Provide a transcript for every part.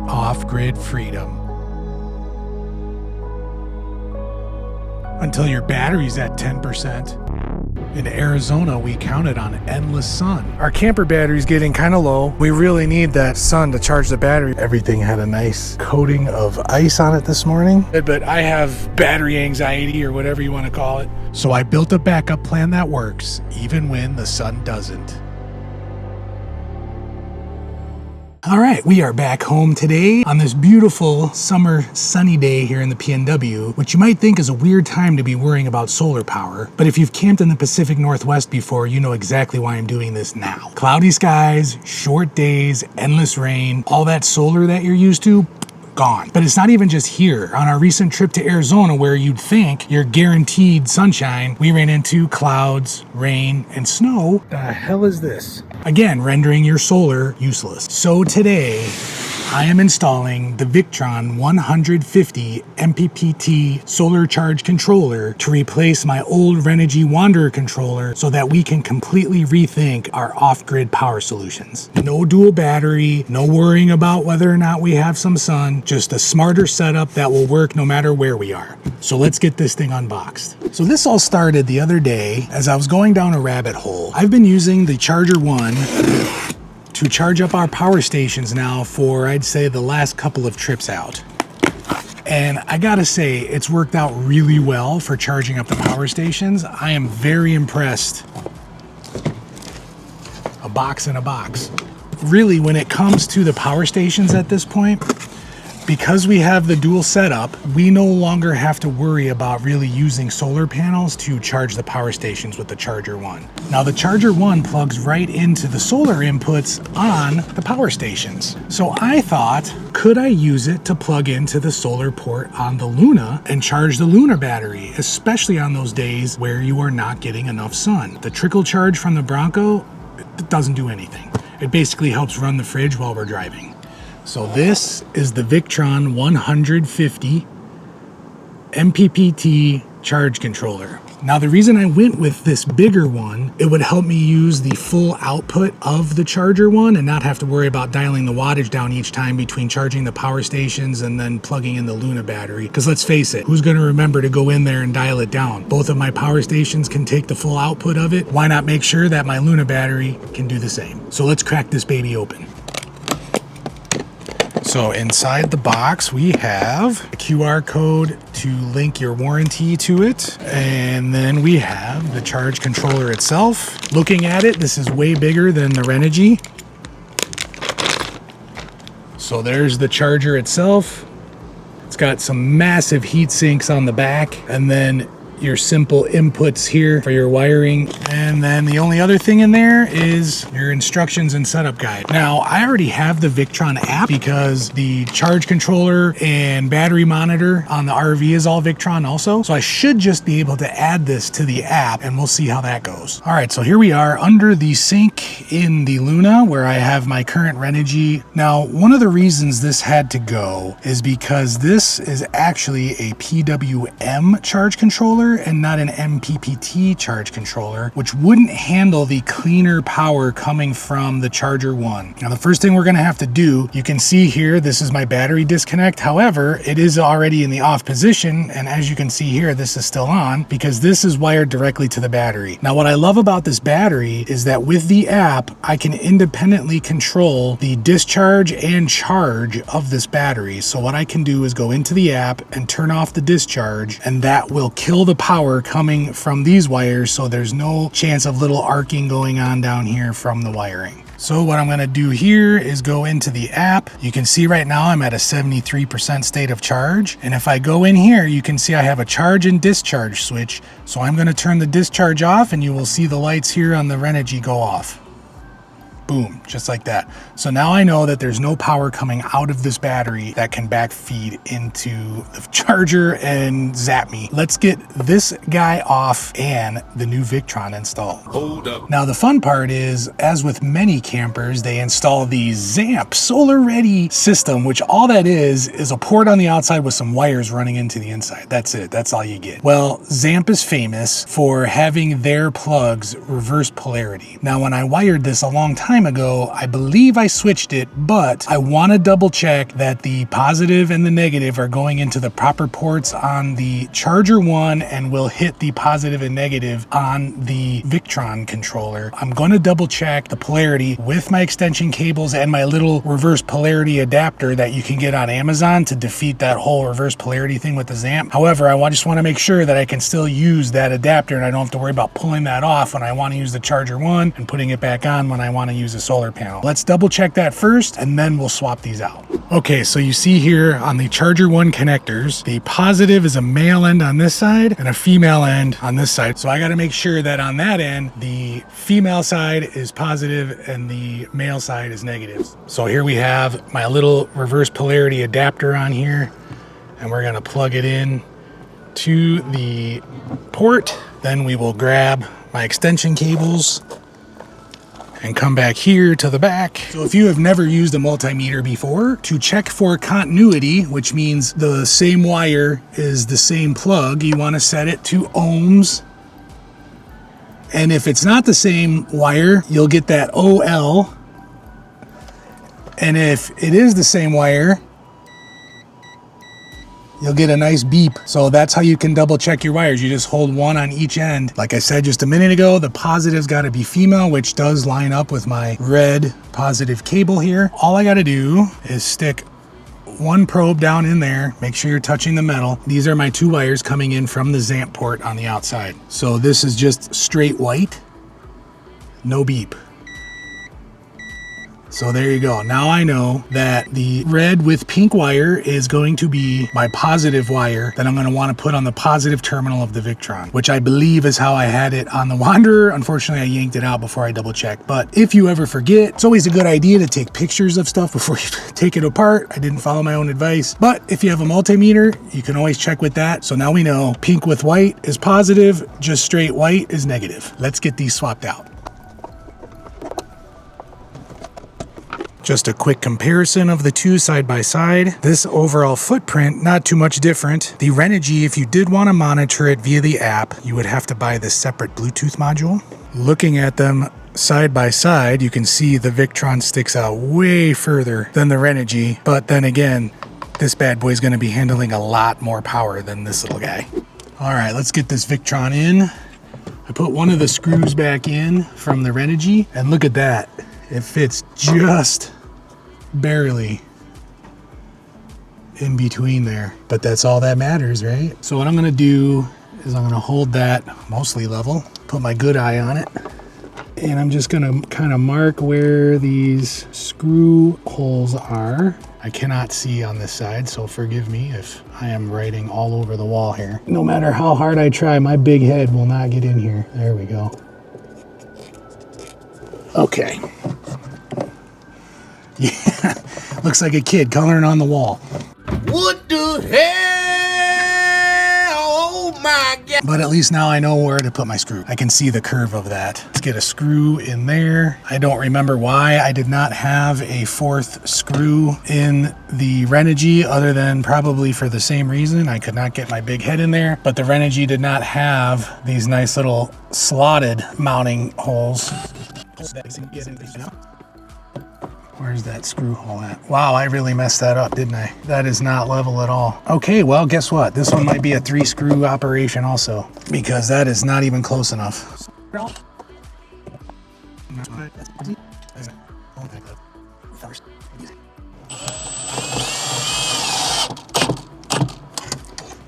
off-grid freedom. Until your battery's at 10%. In Arizona, we counted on endless sun. Our camper battery's getting kind of low. We really need that sun to charge the battery. Everything had a nice coating of ice on it this morning. But I have battery anxiety or whatever you want to call it. So I built a backup plan that works, even when the sun doesn't. All right, we are back home today on this beautiful summer sunny day here in the PNW, which you might think is a weird time to be worrying about solar power. But if you've camped in the Pacific Northwest before, you know exactly why I'm doing this now. Cloudy skies, short days, endless rain, all that solar that you're used to, gone. But it's not even just here. On our recent trip to Arizona, where you'd think you're guaranteed sunshine, we ran into clouds, rain, and snow. The hell is this? Again, rendering your solar useless. So today, I am installing the Victron 150 MPPT solar charge controller to replace my old Renogy Wanderer controller so that we can completely rethink our off-grid power solutions. No dual battery, no worrying about whether or not we have some sun, just a smarter setup that will work no matter where we are. So let's get this thing unboxed. So this all started the other day as I was going down a rabbit hole. I've been using the Charger 1 to charge up our power stations now for, I'd say, the last couple of trips out. And I gotta say, it's worked out really well for charging up the power stations. I am very impressed. A box in a box. Really, when it comes to the power stations at this point, because we have the dual setup, we no longer have to worry about really using solar panels to charge the power stations with the Charger 1. Now the Charger 1 plugs right into the solar inputs on the power stations. So I thought, could I use it to plug into the solar port on the Luna and charge the Luna battery, especially on those days where you are not getting enough sun? The trickle charge from the Bronco, it doesn't do anything. It basically helps run the fridge while we're driving. So this is the Victron 150 MPPT charge controller. Now the reason I went with this bigger one, it would help me use the full output of the Charger 1 and not have to worry about dialing the wattage down each time between charging the power stations and then plugging in the Luna battery. Because let's face it, who's going to remember to go in there and dial it down? Both of my power stations can take the full output of it. Why not make sure that my Luna battery can do the same? So let's crack this baby open. So inside the box, we have a QR code to link your warranty to it. And then we have the charge controller itself. Looking at it, this is way bigger than the Renogy. So there's the charger itself. It's got some massive heat sinks on the back, and then your simple inputs here for your wiring. And then the only other thing in there is your instructions and setup guide. Now, I already have the Victron app because the charge controller and battery monitor on the RV is all Victron also. So I should just be able to add this to the app and we'll see how that goes. All right, so here we are under the sink in the Luna where I have my current Renogy. Now, one of the reasons this had to go is because this is actually a PWM charge controller and not an MPPT charge controller, which wouldn't handle the cleaner power coming from the Charger 1. Now, the first thing we're gonna have to do, you can see here, this is my battery disconnect. However, it is already in the off position. And as you can see here, this is still on because this is wired directly to the battery. Now, what I love about this battery is that with the app, I can independently control the discharge and charge of this battery. So what I can do is go into the app and turn off the discharge, and that will kill the power coming from these wires, so there's no chance of little arcing going on down here from the wiring. So what I'm going to do here is go into the app. You can see right now I'm at a 73% state of charge. And if I go in here, you can see I have a charge and discharge switch. So I'm going to turn the discharge off and you will see the lights here on the Renogy go off. Boom, just like that. So now I know that there's no power coming out of this battery that can backfeed into the charger and zap me. Let's get this guy off and the new Victron installed. Hold up. Now the fun part is, as with many campers, they install the ZAMP Solar Ready system, which all that is a port on the outside with some wires running into the inside. That's it, that's all you get. Well, ZAMP is famous for having their plugs reverse polarity. Now when I wired this a long time time ago. I believe I switched it, but I want to double check that the positive and the negative are going into the proper ports on the charger one and will hit the positive and negative on the Victron controller. I'm going to double check the polarity with my extension cables and my little reverse polarity adapter that you can get on Amazon to defeat that whole reverse polarity thing with the ZAMP. However, I just want to make sure that I can still use that adapter and I don't have to worry about pulling that off when I want to use the charger one and putting it back on when I want to use a solar panel. Let's double check that first and then we'll swap these out. Okay, so you see here on the charger one connectors, the positive is a male end on this side and a female end on this side. So I got to make sure that on that end, the female side is positive and the male side is negative. So here we have my little reverse polarity adapter on here, and we're going to plug it in to the port. Then we will grab my extension cables and come back here to the back. So if you have never used a multimeter before, to check for continuity, which means the same wire is the same plug, you want to set it to ohms. And if it's not the same wire, you'll get that OL. And if it is the same wire, you'll get a nice beep. So that's how you can double check your wires. You just hold one on each end. Like I said just a minute ago, the positive's got to be female, which does line up with my red positive cable here. All I got to do is stick one probe down in there. Make sure you're touching the metal. These are my two wires coming in from the ZAMP port on the outside. So this is just straight white, no beep. So there you go. Now I know that the red with pink wire is going to be my positive wire that I'm going to want to put on the positive terminal of the Victron, which I believe is how I had it on the Wanderer. Unfortunately, I yanked it out before I double checked. But if you ever forget, it's always a good idea to take pictures of stuff before you take it apart. I didn't follow my own advice. But if you have a multimeter, you can always check with that. So now we know pink with white is positive, just straight white is negative. Let's get these swapped out. Just a quick comparison of the two side by side. This overall footprint, not too much different. The Renogy, if you did want to monitor it via the app, you would have to buy this separate Bluetooth module. Looking at them side by side, you can see the Victron sticks out way further than the Renogy. But then again, this bad boy is going to be handling a lot more power than this little guy. All right, let's get this Victron in. I put one of the screws back in from the Renogy, and look at that. It fits just barely in between there, but that's all that matters, right? So what I'm going to do is I'm going to hold that mostly level, put my good eye on it, and I'm just going to kind of mark where these screw holes are. I cannot see on this side, so forgive me if I am writing all over the wall here. No matter how hard I try, my big head will not get in here. There we go. Okay. Yeah, looks like a kid coloring on the wall. What the hell? Oh my God. But at least now I know where to put my screw. I can see the curve of that. Let's get a screw in there. I don't remember why I did not have a fourth screw in the Renogy, other than probably for the same reason. I could not get my big head in there, but the Renogy did not have these nice little slotted mounting holes. Where's that screw hole at? Wow, I really messed that up, didn't I? That is not level at all. Okay, well, guess what? This one might be a 3-screw operation also, because that is not even close enough.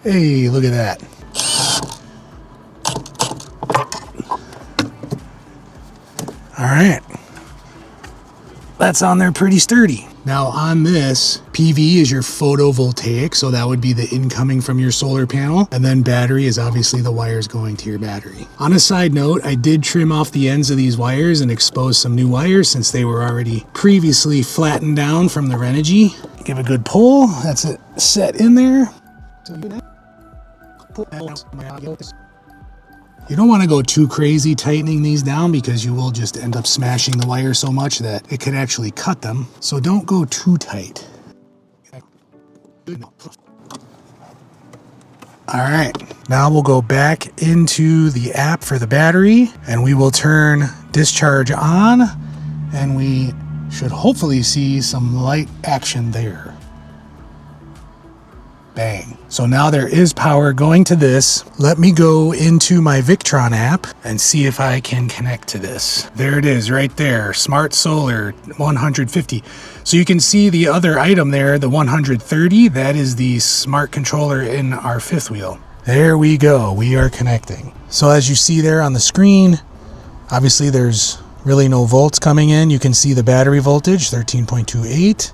Hey, look at that. All right. That's on there pretty sturdy. Now on this, PV is your photovoltaic, so that would be the incoming from your solar panel, and then battery is obviously the wires going to your battery. On a side note, I did trim off the ends of these wires and expose some new wires since they were already previously flattened down from the Renogy. Give a good pull. That's it set in there. You don't want to go too crazy tightening these down because you will just end up smashing the wire so much that it could actually cut them. So don't go too tight. All right, now we'll go back into the app for the battery and we will turn discharge on and we should hopefully see some light action there. Bang. So now there is power going to this. Let me go into my Victron app and see if I can connect to this. There it is right there. Smart Solar 150. So you can see the other item there, the 130. That is the smart controller in our fifth wheel. There we go. We are connecting. So as you see there on the screen, obviously there's really no volts coming in. You can see the battery voltage, 13.28.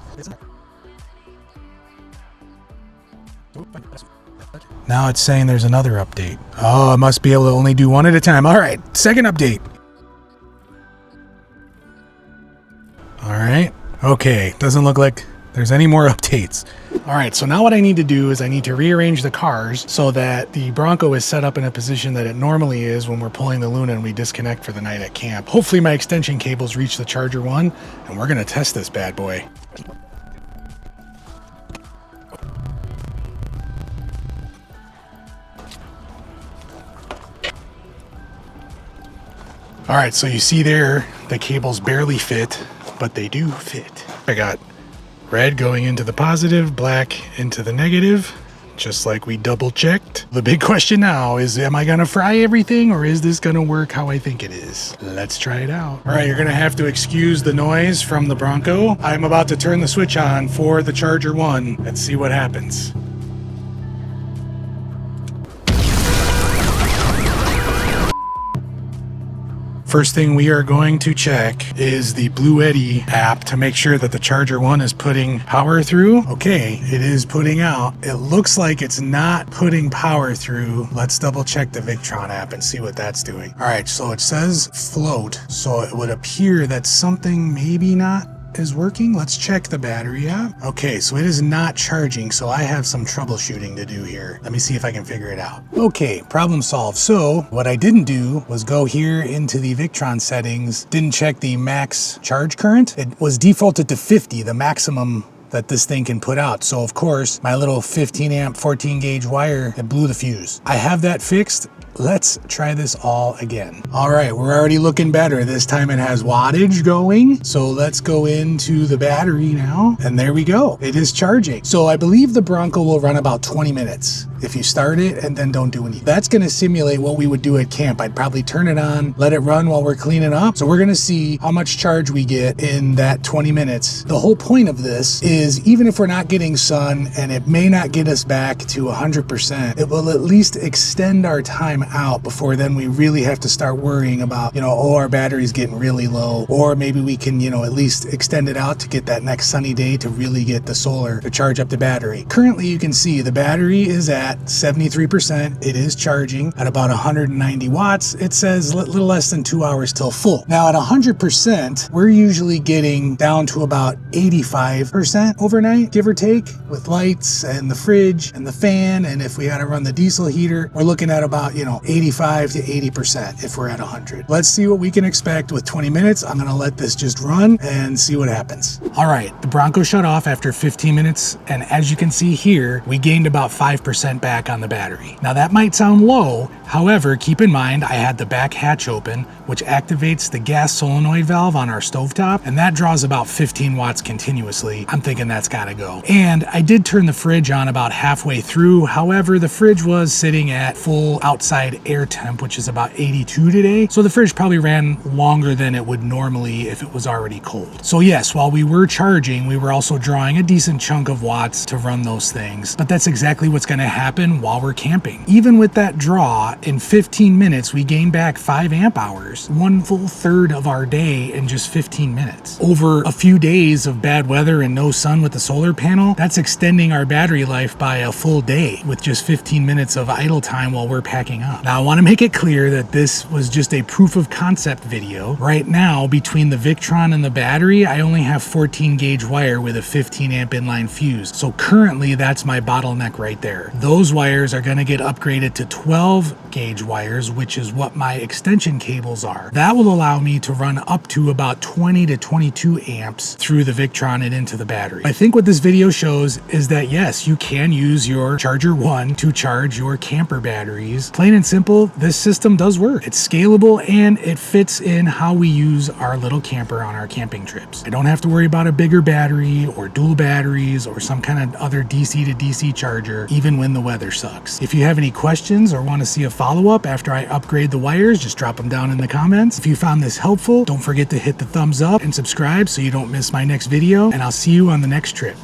Now it's saying there's another update. Oh, I must be able to only do one at a time. All right, second update. All right, okay, doesn't look like there's any more updates. All right, so now what I need to do is I need to rearrange the cars so that the Bronco is set up in a position that it normally is when we're pulling the Luna and we disconnect for the night at camp. Hopefully my extension cables reach the Charger 1, and we're gonna test this bad boy. All right, so you see there, the cables barely fit, but they do fit. I got red going into the positive, black into the negative, just like we double checked. The big question now is, am I gonna fry everything or is this gonna work how I think it is? Let's try it out. All right, you're gonna have to excuse the noise from the Bronco. I'm about to turn the switch on for the Charger 1. Let's see what happens. First thing we are going to check is the Bluetti app to make sure that the Charger 1 is putting power through. Okay, it is putting out. It looks like it's not putting power through. Let's double check the Victron app and see what that's doing. All right, so it says float. So it would appear that something maybe not is working. Let's check the battery app. Okay, so it is not charging, so I have some troubleshooting to do here. Let me see if I can figure it out. Okay, problem solved. So what I didn't do was go here into the Victron settings, didn't check the max charge current. It was defaulted to 50, the maximum that this thing can put out. So of course, my little 15 amp, 14 gauge wire, it blew the fuse. I have that fixed. Let's try this all again. All right, we're already looking better. This time it has wattage going. So let's go into the battery now. And there we go. It is charging. So I believe the Bronco will run about 20 minutes if you start it and then don't do anything. That's gonna simulate what we would do at camp. I'd probably turn it on, let it run while we're cleaning up. So we're gonna see how much charge we get in that 20 minutes. The whole point of this is even if we're not getting sun and it may not get us back to 100%, it will at least extend our time out before then we really have to start worrying about, oh, our battery's getting really low, or maybe we can, at least extend it out to get that next sunny day to really get the solar to charge up the battery. Currently, you can see the battery is at 73%. It is charging at about 190 watts. It says a little less than 2 hours till full. Now at 100%, we're usually getting down to about 85% overnight, give or take, with lights and the fridge and the fan. And if we had to run the diesel heater, we're looking at about, 85 to 80% if we're at 100. Let's see what we can expect with 20 minutes. I'm gonna let this just run and see what happens. All right, the Bronco shut off after 15 minutes. And as you can see here, we gained about 5% back on the battery. Now that might sound low. However, keep in mind, I had the back hatch open, which activates the gas solenoid valve on our stovetop, and that draws about 15 watts continuously. I'm thinking that's gotta go. And I did turn the fridge on about halfway through. However, the fridge was sitting at full outside air temp, which is about 82 today. So the fridge probably ran longer than it would normally if it was already cold. So yes, while we were charging, we were also drawing a decent chunk of watts to run those things. But that's exactly what's gonna happen while we're camping. Even with that draw, in 15 minutes, we gained back 5 amp hours, 1/3 of our day in just 15 minutes. Over a few days of bad weather and no sun with the solar panel, that's extending our battery life by a full day with just 15 minutes of idle time while we're packing up. Now, I want to make it clear that this was just a proof of concept video. Right now, between the Victron and the battery, I only have 14 gauge wire with a 15 amp inline fuse. So currently, that's my bottleneck right there. Those those wires are gonna get upgraded to 12 gauge wires, which is what my extension cables are. That will allow me to run up to about 20 to 22 amps through the Victron and into the battery. I think what this video shows is that yes, you can use your Charger 1 to charge your camper batteries. Plain and simple, this system does work. It's scalable and it fits in how we use our little camper on our camping trips. I don't have to worry about a bigger battery or dual batteries or some kind of other DC to DC charger, even when the weather sucks. If you have any questions or want to see a follow-up after I upgrade the wires, just drop them down in the comments. If you found this helpful, don't forget to hit the thumbs up and subscribe so you don't miss my next video, and I'll see you on the next trip.